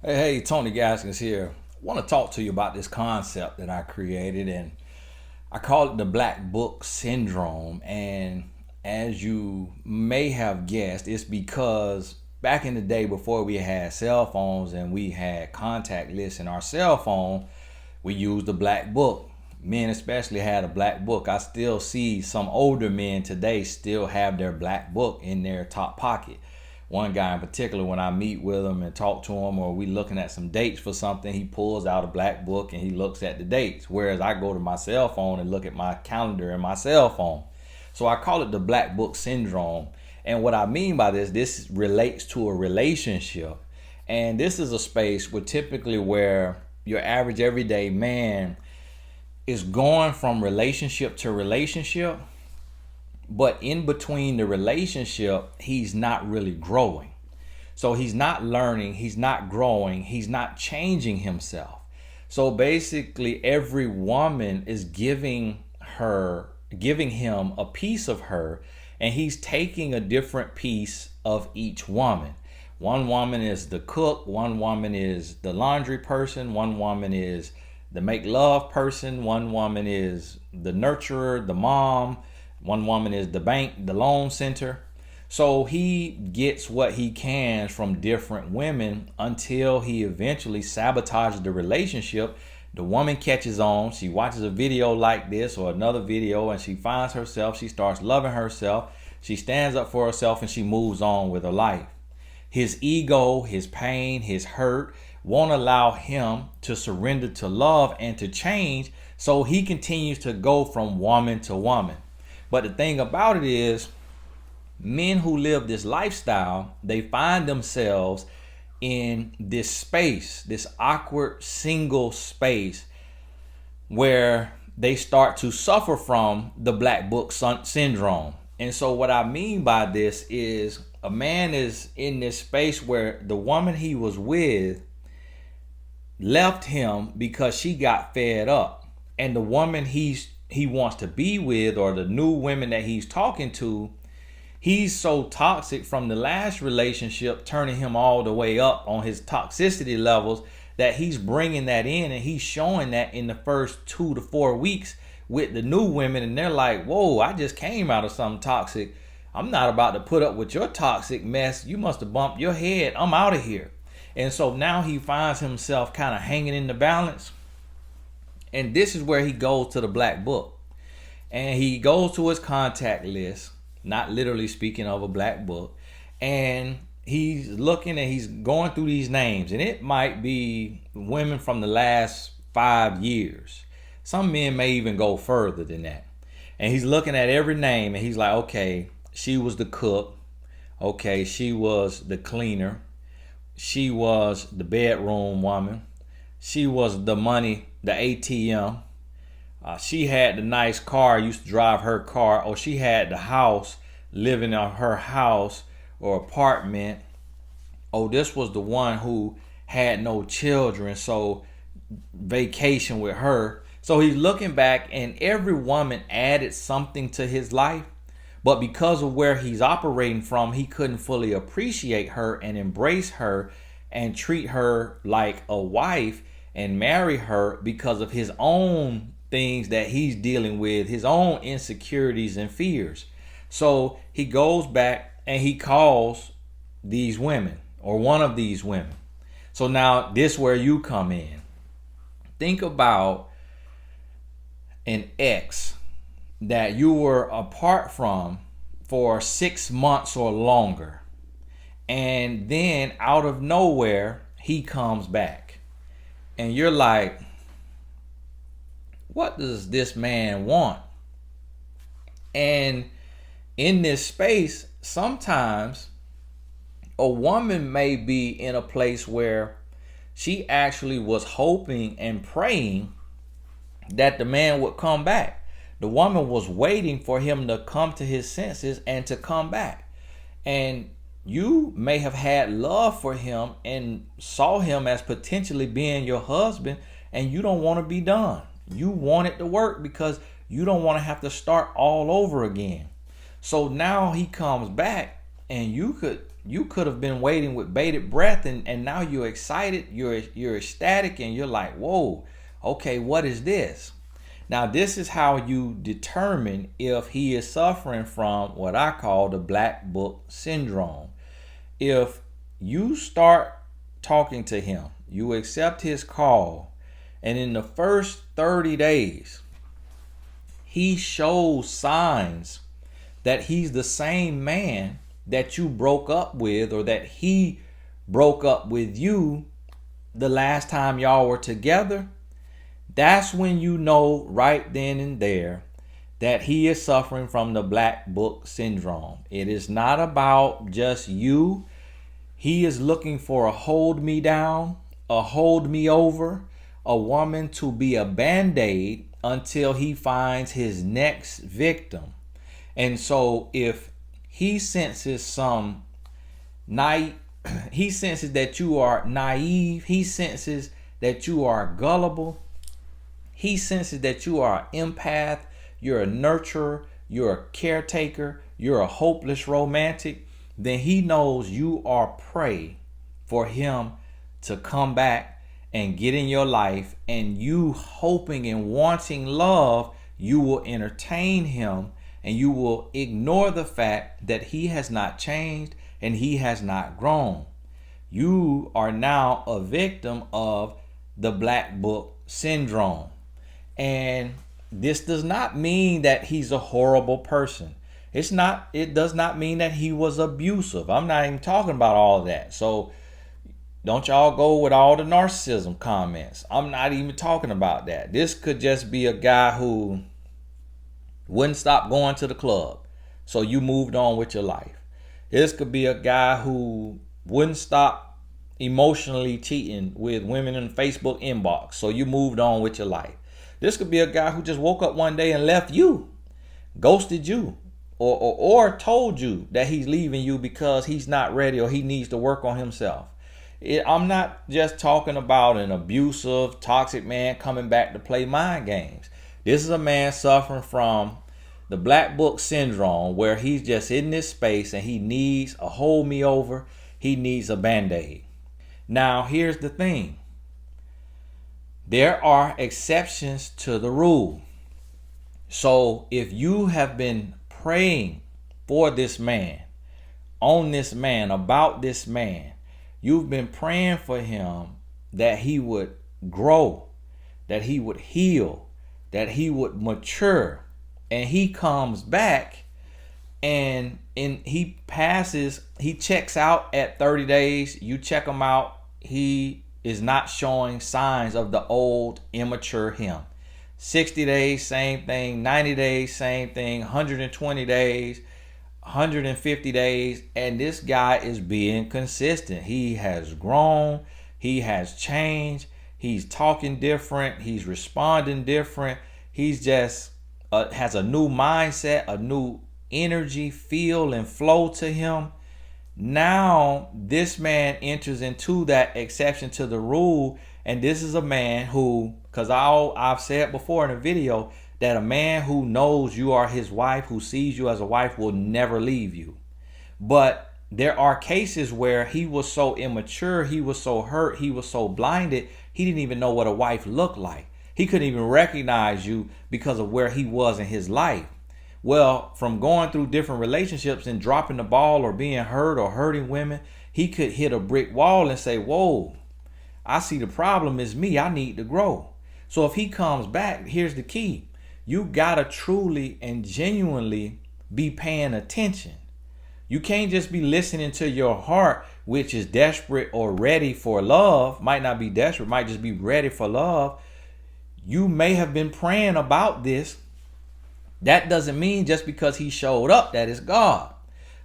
Hey, Tony Gaskins here. I want to talk to you about this concept that I created, and I call it the Black Book Syndrome. And as you may have guessed, it's because back in the day before we had cell phones and we had contact lists in our cell phone, we used the Black Book. Men especially had a Black Book. I still see some older men today still have their Black Book in their top pocket. One guy in particular, when I meet with him and talk to him, or we looking at some dates for something, he pulls out a Black Book and he looks at the dates. Whereas I go to my cell phone and look at my calendar in my cell phone. So I call it the Black Book Syndrome. And what I mean by this relates to a relationship. And this is a space where your average everyday man is going from relationship to relationship, but in between the relationship, he's not really growing. So he's not learning, he's not growing, he's not changing himself. So basically, every woman is giving him a piece of her, and he's taking a different piece of each woman. One woman is the cook, one woman is the laundry person, one woman is the make love person, one woman is the nurturer, the mom, one woman is the bank, the loan center. So he gets what he can from different women until he eventually sabotages the relationship. The woman catches on, she watches a video like this or another video, and she finds herself, she starts loving herself, she stands up for herself, and she moves on with her life. His ego, his pain, his hurt won't allow him to surrender to love and to change, so he continues to go from woman to woman. But the thing about it is, men who live this lifestyle, they find themselves in this space, this awkward single space, where they start to suffer from the Black Book Syndrome. And so what I mean by this is, a man is in this space where the woman he was with left him because she got fed up, and the woman he wants to be with, or the new women that he's talking to, he's so toxic from the last relationship, turning him all the way up on his toxicity levels, that he's bringing that in, and he's showing that in the first 2 to 4 weeks with the new women, and they're like, whoa, I just came out of something toxic. I'm not about to put up with your toxic mess. You must have bumped your head. I'm out of here. And so now he finds himself kind of hanging in the balance. And this is where he goes to the Black Book. And he goes to his contact list, not literally speaking of a Black Book. And he's looking and he's going through these names. And it might be women from the last 5 years. Some men may even go further than that. And he's looking at every name and he's like, okay, she was the cook. Okay, she was the cleaner. She was the bedroom woman. She was the money, the ATM. She had the nice car, used to drive her car. Or she had the house, living in her house or apartment. Oh, this was the one who had no children, so vacation with her. So he's looking back, and every woman added something to his life. But because of where he's operating from, he couldn't fully appreciate her and embrace her and treat her like a wife and marry her, because of his own things that he's dealing with, his own insecurities and fears. So he goes back and he calls these women, or one of these women. So now this is where you come in. Think about an ex that you were apart from for 6 months or longer, and then out of nowhere he comes back, and you're like, what does this man want? And in this space, sometimes a woman may be in a place where she actually was hoping and praying that the man would come back. The woman was waiting for him to come to his senses and to come back. And you may have had love for him and saw him as potentially being your husband, and you don't want to be done. You want it to work because you don't want to have to start all over again. So now he comes back, and you could you could have been waiting with bated breath, and now you're excited, you're ecstatic, and you're like, whoa, okay, what is this? Now, this is how you determine if he is suffering from what I call the black book syndrome. If you start talking to him, you accept his call, and in the first 30 days, he shows signs that he's the same man that you broke up with, or that he broke up with you the last time y'all were together, that's when you know right then and there that he is suffering from the black book syndrome. It is not about just you. He is looking for a hold me down, a hold me over, a woman to be a band-aid until he finds his next victim. And so if he senses he senses that you are naive, he senses that you are gullible, he senses that you are an empath, you're a nurturer, you're a caretaker, you're a hopeless romantic, then he knows you are prey for him to come back and get in your life, and you hoping and wanting love, you will entertain him, and you will ignore the fact that he has not changed and he has not grown. You are now a victim of the black book syndrome. And this does not mean that he's a horrible person. It does not mean that he was abusive. I'm not even talking about all of that. So don't y'all go with all the narcissism comments. I'm not even talking about that. This could just be a guy who wouldn't stop going to the club, so you moved on with your life. This could be a guy who wouldn't stop emotionally cheating with women in the Facebook inbox, so you moved on with your life. This could be a guy who just woke up one day and left you, ghosted you, or told you that he's leaving you because he's not ready or he needs to work on himself. I'm not just talking about an abusive, toxic man coming back to play mind games. This is a man suffering from the black book syndrome, where he's just in this space and he needs a hold me over. He needs a band-aid. Now, here's the thing. There are exceptions to the rule. So if you have been praying for this man, on this man, about this man, you've been praying for him that he would grow, that he would heal, that he would mature, and he comes back and he checks out at 30 days, you check him out, he is not showing signs of the old immature him. 60 days, same thing. 90 days, same thing. 120 days, 150 days, and this guy is being consistent. He has grown, he has changed, he's talking different, he's responding different. He's just has a new mindset, a new energy, feel, and flow to him. Now this man enters into that exception to the rule, and this is a man who, because I've said before in a video that a man who knows you are his wife, who sees you as a wife, will never leave you. But there are cases where he was so immature, he was so hurt, he was so blinded, he didn't even know what a wife looked like. He couldn't even recognize you because of where he was in his life. Well, from going through different relationships and dropping the ball or being hurt or hurting women, he could hit a brick wall and say, whoa, I see the problem is me. I need to grow. So if he comes back, here's the key. You gotta truly and genuinely be paying attention. You can't just be listening to your heart, which is desperate or ready for love. Might not be desperate, might just be ready for love. You may have been praying about this. That doesn't mean just because he showed up that it's God.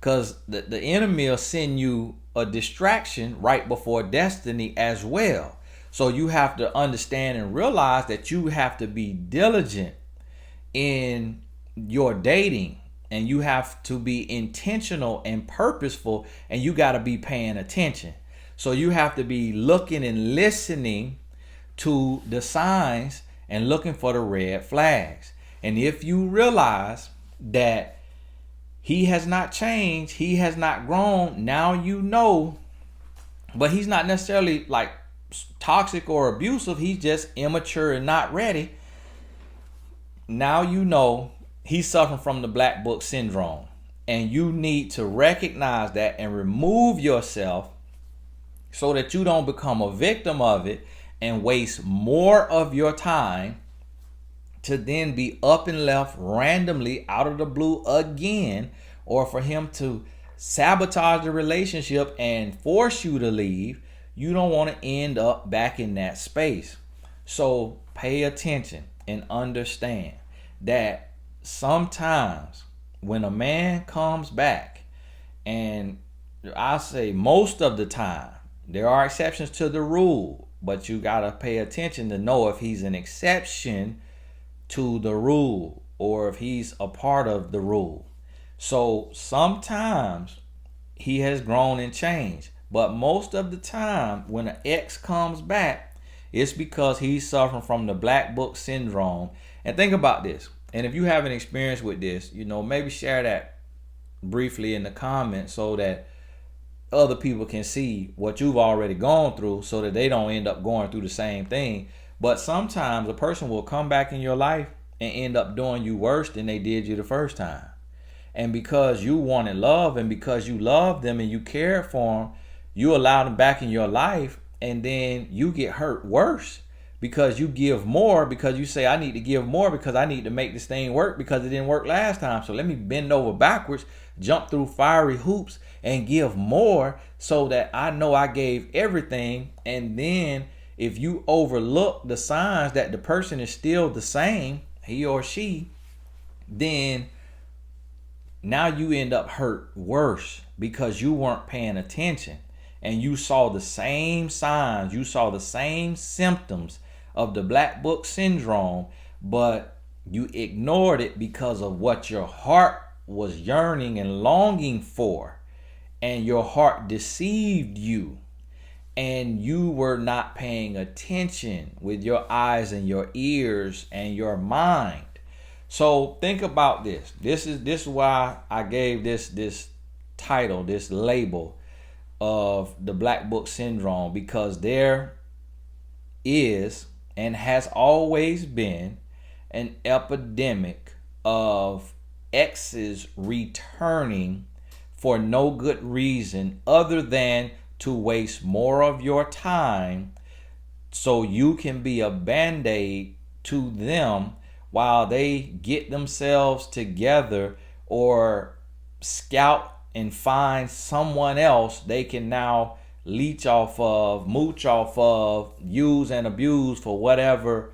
Because the enemy will send you a distraction right before destiny as well. So you have to understand and realize that you have to be diligent in your dating, and you have to be intentional and purposeful, and you got to be paying attention. So you have to be looking and listening to the signs and looking for the red flags. And if you realize that He has not changed. He has not grown. Now you know, but he's not necessarily like toxic or abusive. He's just immature and not ready. Now you know he's suffering from the black book syndrome. And you need to recognize that and remove yourself so that you don't become a victim of it and waste more of your time to then be up and left randomly out of the blue again, or for him to sabotage the relationship and force you to leave. You don't want to end up back in that space. So pay attention and understand that sometimes when a man comes back, and I say most of the time, there are exceptions to the rule, but you got to pay attention to know if he's an exception to the rule or if he's a part of the rule. So sometimes he has grown and changed, but most of the time when an ex comes back, it's because he's suffering from the black book syndrome. And think about this. And if you have an experience with this, maybe share that briefly in the comments so that other people can see what you've already gone through so that they don't end up going through the same thing. But sometimes a person will come back in your life and end up doing you worse than they did you the first time. And because you wanted love and because you loved them and you cared for them, you allow them back in your life, and then you get hurt worse because you give more, because you say, I need to give more because I need to make this thing work because it didn't work last time. So let me bend over backwards, jump through fiery hoops and give more so that I know I gave everything. And then if you overlook the signs that the person is still the same, he or she, then now you end up hurt worse because you weren't paying attention and you saw the same signs, you saw the same symptoms of the black book syndrome, but you ignored it because of what your heart was yearning and longing for, and your heart deceived you, and you were not paying attention with your eyes and your ears and your mind. So think about this. This is why I gave this title, this label of the black book syndrome, because there is and has always been an epidemic of exes returning for no good reason other than to waste more of your time so you can be a band-aid to them while they get themselves together or scout and find someone else they can now leech off of, mooch off of, use and abuse for whatever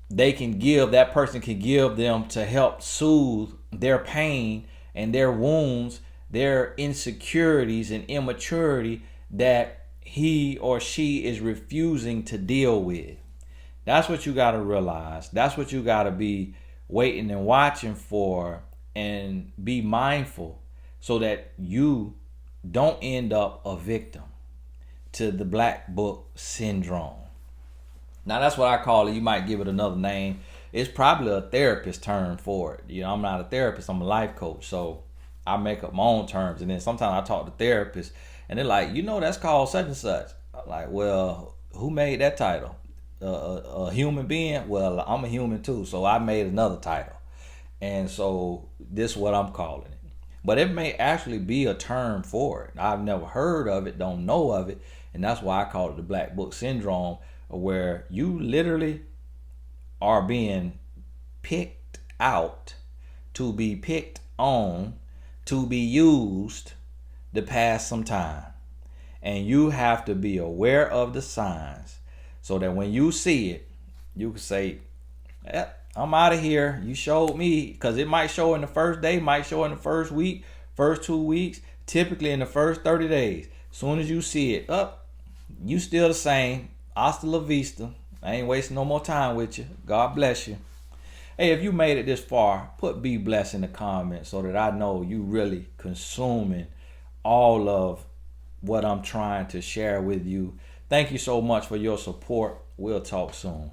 they can give, that person can give them to help soothe their pain and their wounds, their insecurities and immaturity that he or she is refusing to deal with. That's what you got to realize. That's what you got to be waiting and watching for, and be mindful so that you don't end up a victim to the black book syndrome. Now that's what I call it. You might give it another name. It's probably a therapist term for it. I'm not a therapist, I'm a life coach. So I make up my own terms. And then sometimes I talk to therapists and they're like, that's called such and such. I'm like, well, who made that title? A human being? Well, I'm a human too. So I made another title. And so this is what I'm calling it. But it may actually be a term for it. I've never heard of it, don't know of it. And that's why I call it the black book syndrome, where you literally are being picked out to be picked on, to be used to pass some time. And you have to be aware of the signs so that when you see it, you can say, I'm out of here. You showed me, because it might show in the first day, might show in the first week, first 2 weeks, typically in the first 30 days. As soon as you see it, you still the same. Hasta la vista. I ain't wasting no more time with you. God bless you. Hey, if you made it this far, put be blessed in the comments so that I know you really consuming all of what I'm trying to share with you. Thank you so much for your support. We'll talk soon.